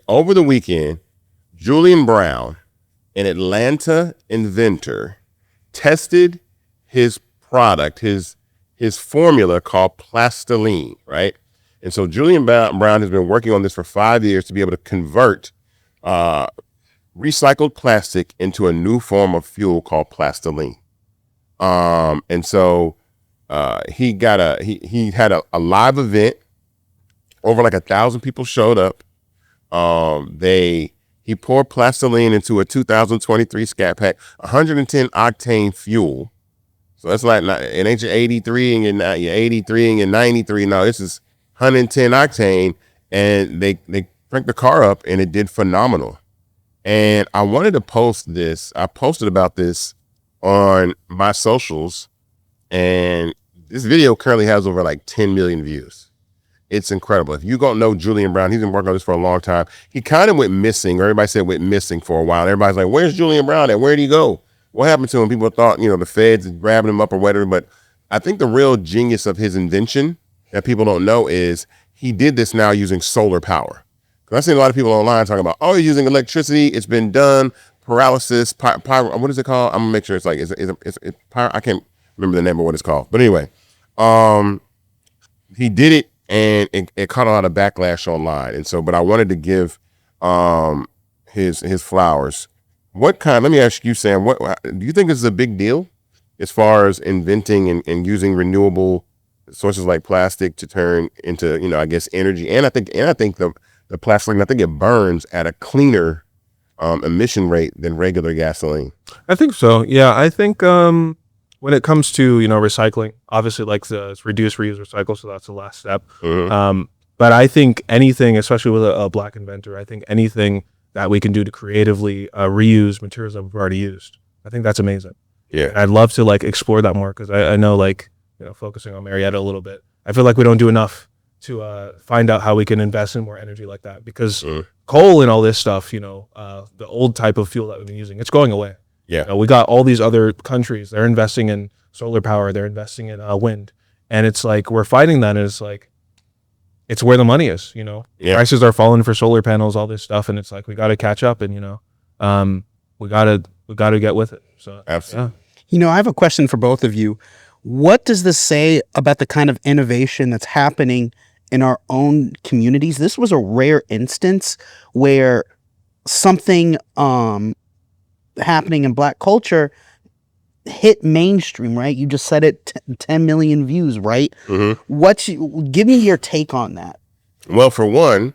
Over the weekend, Julian Brown, an Atlanta inventor, tested his product, his formula called PLASTOLINE, right? And so Julian Brown has been working on this for 5 years to be able to convert recycled plastic into a new form of fuel called PLASTOLINE. And so he had a live event. Over like 1,000 people showed up. He poured PLASTOLINE into a 2023 Scat Pack, 110 octane fuel. So that's like, it ain't your 83 and your 83 and your 93. No, this is 110 octane. And they cranked the car up and it did phenomenal. And I wanted to post this. I posted about this on my socials, and this video currently has over like 10 million views. It's incredible. If you don't know Julian Brown, he's been working on this for a long time. He kind of went missing, or everybody said went missing for a while. Everybody's like, where's Julian Brown at? Where'd he go? What happened to him? People thought, the feds grabbing him up or whatever. But I think the real genius of his invention that people don't know is he did this now using solar power. Because I've seen a lot of people online talking about, he's using electricity. It's been done. Paralysis, what is it called? I'm gonna make sure it's like, I can't remember the name of what it's called. But anyway, he did it. And it caught a lot of backlash online. And so, but I wanted to give his flowers. Let me ask you, Sam, what do you think this is a big deal as far as inventing and using renewable sources like plastic to turn into, I guess, energy? And I think the plastic, I think it burns at a cleaner emission rate than regular gasoline. I think so. Yeah, I think when it comes to, recycling, obviously like the reduce, reuse, recycle. So that's the last step. Mm-hmm. But I think anything, especially with a Black inventor, I think anything that we can do to creatively reuse materials that we've already used, I think that's amazing. Yeah. And I'd love to like explore that more. Cause I know like, focusing on Marietta a little bit, I feel like we don't do enough to find out how we can invest in more energy like that, because coal and all this stuff, the old type of fuel that we've been using, it's going away. Yeah, we got all these other countries. They're investing in solar power. They're investing in wind, and it's like we're fighting that. And it's like it's where the money is. Yeah. Prices are falling for solar panels, all this stuff, and it's like we got to catch up, and we got to get with it. So absolutely. Yeah. I have a question for both of you. What does this say about the kind of innovation that's happening in our own communities? This was a rare instance where something happening in Black culture hit mainstream, right? You just said it, 10 million views, right? Mm-hmm. Give me your take on that. Well, for one,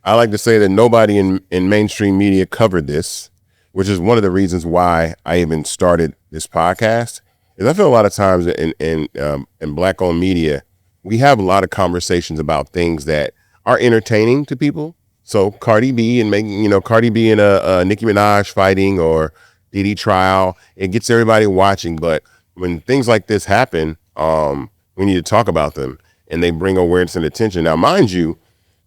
I like to say that nobody in mainstream media covered this, which is one of the reasons why I even started this podcast. Is I feel a lot of times in Black-owned media, we have a lot of conversations about things that are entertaining to people. So Cardi B and Cardi B and Nicki Minaj fighting or Diddy trial, it gets everybody watching. But when things like this happen, we need to talk about them, and they bring awareness and attention. Now, mind you,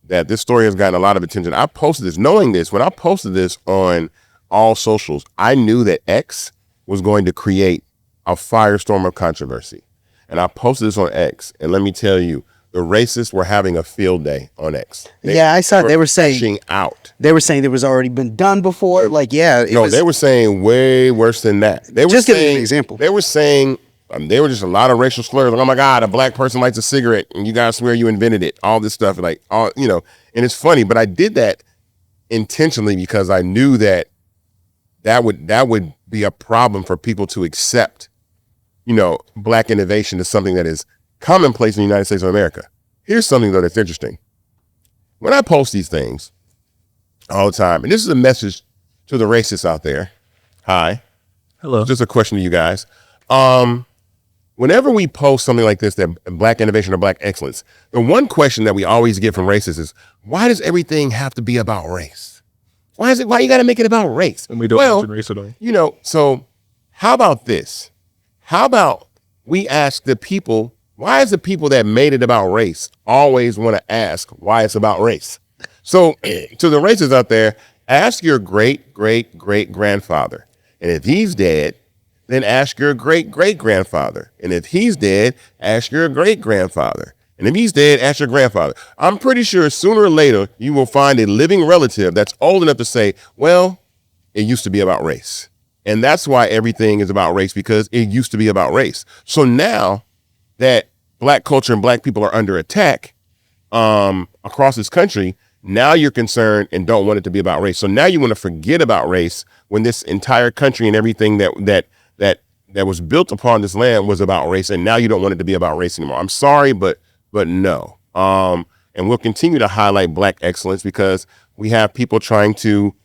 that this story has gotten a lot of attention. I posted this, knowing this, when I posted this on all socials, I knew that X was going to create a firestorm of controversy. And I posted this on X, and let me tell you, the racists were having a field day on X. I saw. They were saying out. They were saying it was already been done before. They were saying way worse than that. They were just give me an example. They were saying they were just a lot of racial slurs. Like, oh my God, a Black person lights a cigarette, and you guys swear you invented it. All this stuff, and it's funny. But I did that intentionally because I knew that would be a problem for people to accept. Black innovation is something that is commonplace in the United States of America. Here's something though that's interesting. When I post these things all the time, and this is a message to the racists out there. Hi. Hello. Just a question to you guys. Whenever we post something like this, that Black innovation or Black excellence, the one question that we always get from racists is, why does everything have to be about race? Why you got to make it about race? And we don't mention race at all. So how about this? How about we ask the people, why is the people that made it about race always want to ask why it's about race? So to the racists out there, ask your great-great-great-grandfather. And if he's dead, then ask your great-great-grandfather. And if he's dead, ask your great-grandfather. And if he's dead, ask your grandfather. I'm pretty sure sooner or later you will find a living relative that's old enough to say, well, it used to be about race. And that's why everything is about race, because it used to be about race. So now that black culture and black people are under attack across this country, now you're concerned and don't want it to be about race. So now you want to forget about race when this entire country and everything that was built upon this land was about race. And now you don't want it to be about race anymore. I'm sorry, but no. And we'll continue to highlight black excellence because we have people trying to,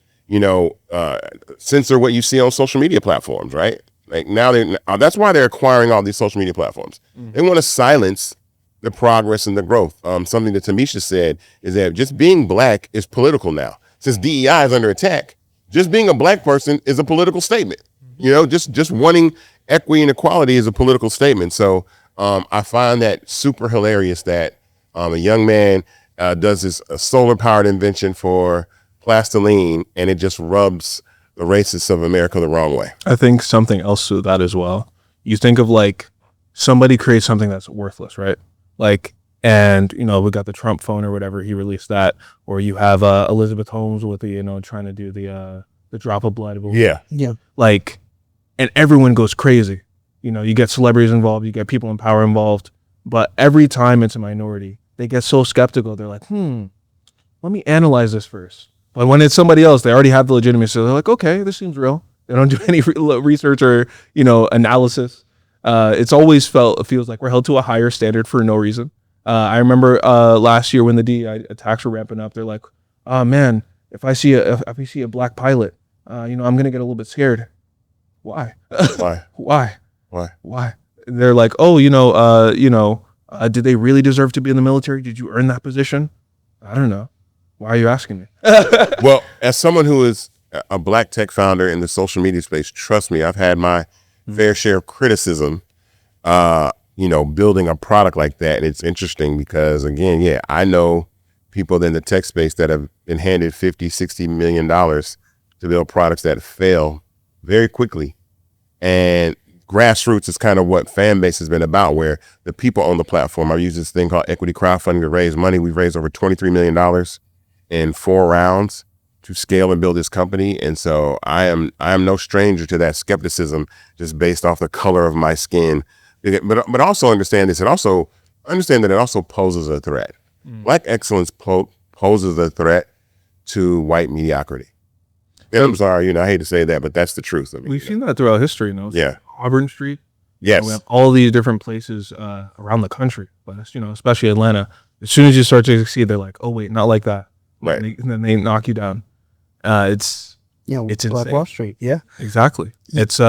censor what you see on social media platforms, right? Like now that's why they're acquiring all these social media platforms. They want to silence the progress and the growth. Something that Tamisha said is that just being black is political now. Since DEI is under attack, just being a black person is a political statement. Just wanting equity and equality is a political statement. So I find that super hilarious that a young man does this solar-powered invention for PLASTOLINE, and it just rubs the racists of America the wrong way. I think something else to that as well. You think of like somebody creates something that's worthless, right? Like, and we got the Trump phone or whatever, he released that, or you have Elizabeth Holmes with the trying to do the drop of blood. Yeah. Like, and everyone goes crazy. You get celebrities involved, you get people in power involved, but every time it's a minority, they get so skeptical. They're like, let me analyze this first. But when it's somebody else, they already have the legitimacy. So they're like, okay, this seems real. They don't do any research or analysis. It's always feels like we're held to a higher standard for no reason. I remember last year when the DEI attacks were ramping up, they're like, oh man, if I see a black pilot, I'm gonna get a little bit scared. Why? Why? They're like, oh, did they really deserve to be in the military? Did you earn that position? I don't know. Why are you asking me? Well, as someone who is a black tech founder in the social media space, trust me, I've had my fair share of criticism, building a product like that. And it's interesting because, again, I know people in the tech space that have been handed $50-60 million to build products that fail very quickly. And grassroots is kind of what fan base has been about, where the people on the platform. I've used this thing called equity crowdfunding to raise money. We've raised over $23 million in 4 rounds to scale and build this company. And so I am no stranger to that skepticism just based off the color of my skin. But also understand this, and also understand that it also poses a threat. Black excellence poses a threat to white mediocrity. And I'm sorry, I hate to say that, but that's the truth. We've seen that throughout history, Yeah. Auburn Street. Yes. We have all these different places around the country, but especially Atlanta. As soon as you start to succeed, they're like, oh wait, not like that. Right. And then they knock you down. It's Black insane. Wall Street. Yeah. Exactly. It's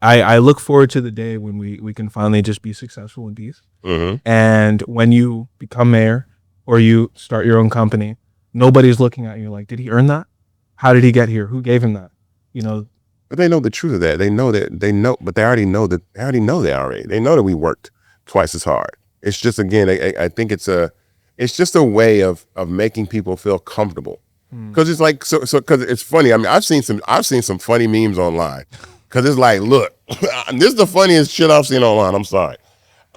I look forward to the day when we can finally just be successful in peace. Mm-hmm. And when you become mayor or you start your own company, nobody's looking at you like, did he earn that? How did he get here? Who gave him that? But they know the truth of that. They know, but they already know that. They know that we worked twice as hard. It's just, again, I think it's just a way of making people feel comfortable. Because it's like, so because it's funny. I mean, I've seen some funny memes online. Because it's like, look, this is the funniest shit I've seen online. I'm sorry.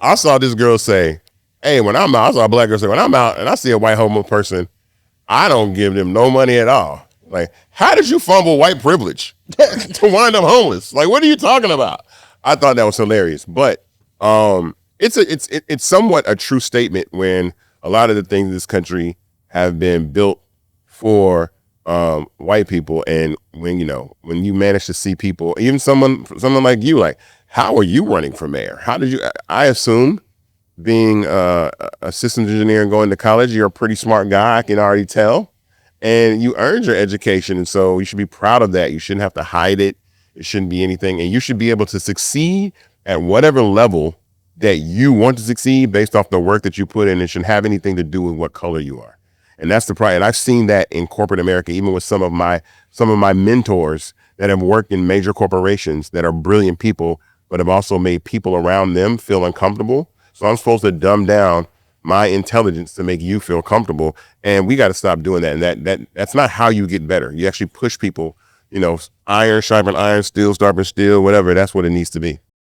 I saw this girl say, hey, when I'm out, I saw a black girl say, when I'm out and I see a white homo person, I don't give them no money at all. Like, how did you fumble white privilege to wind up homeless? Like, what are you talking about? I thought that was hilarious. But it's somewhat a true statement when a lot of the things in this country have been built for white people, and when you manage to see people, even someone like you, like, how are you running for mayor? How did you? I assume, being a systems engineer and going to college, you're a pretty smart guy. I can already tell. And you earned your education, and so you should be proud of that. You shouldn't have to hide it. It shouldn't be anything, and you should be able to succeed at whatever level that you want to succeed based off the work that you put in. It shouldn't have anything to do with what color you are. And that's the pride. And I've seen that in corporate America, even with some of my mentors that have worked in major corporations that are brilliant people, but have also made people around them feel uncomfortable. So I'm supposed to dumb down my intelligence to make you feel comfortable. And we got to stop doing that. And that's not how you get better. You actually push people, iron sharpen iron, steel sharpen steel, whatever. That's what it needs to be.